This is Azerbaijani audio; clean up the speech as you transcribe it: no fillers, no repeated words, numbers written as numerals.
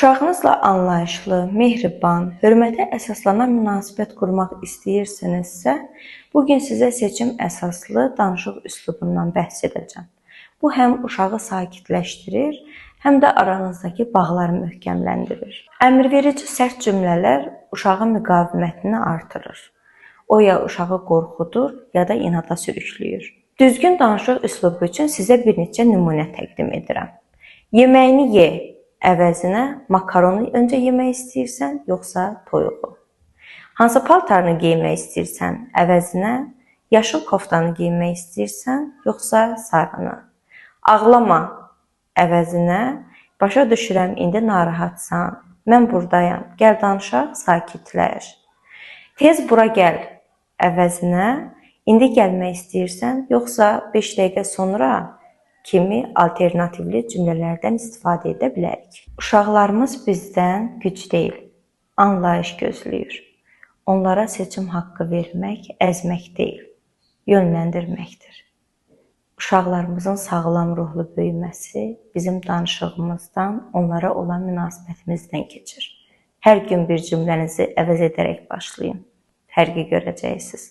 Uşağınızla anlayışlı, mehriban, hörmətə əsaslanan münasibət qurmaq istəyirsinizsə, bugün sizə seçim əsaslı danışıq üslubundan bəhs edəcəm. Bu həm uşağı sakitləşdirir, həm də aranızdakı bağları möhkəmləndirir. Əmrverici sərt cümlələr uşağın müqavimətini artırır. O ya uşağı qorxudur, ya da inada sürükləyir. Düzgün danışıq üslubu üçün sizə bir neçə nümunə təqdim edirəm. Yeməyini ye əvəzinə makaronu öncə yemək istəyirsən, yoxsa toyuğu? Hansı paltarını geymək istəyirsən əvəzinə yaşıl koftanı geymək istəyirsən, yoxsa sarını? Ağlama əvəzinə başa düşürəm, indi narahatsan, mən buradayam, gəl danışaq, sakitləş. Tez bura gəl əvəzinə indi gəlmək istəyirsən, yoxsa 5 dəqiqə sonra kimi alternativli cümlələrdən istifadə edə bilərik. Uşaqlarımız bizdən güc deyil, anlayış gözləyir. Onlara seçim haqqı vermək, əzmək deyil, yönləndirməkdir. Uşaqlarımızın sağlam ruhlu böyüməsi bizim danışığımızdan, onlara olan münasibətimizdən keçir. Hər gün bir cümlənizi əvəz edərək başlayın, fərqi görəcəksiniz.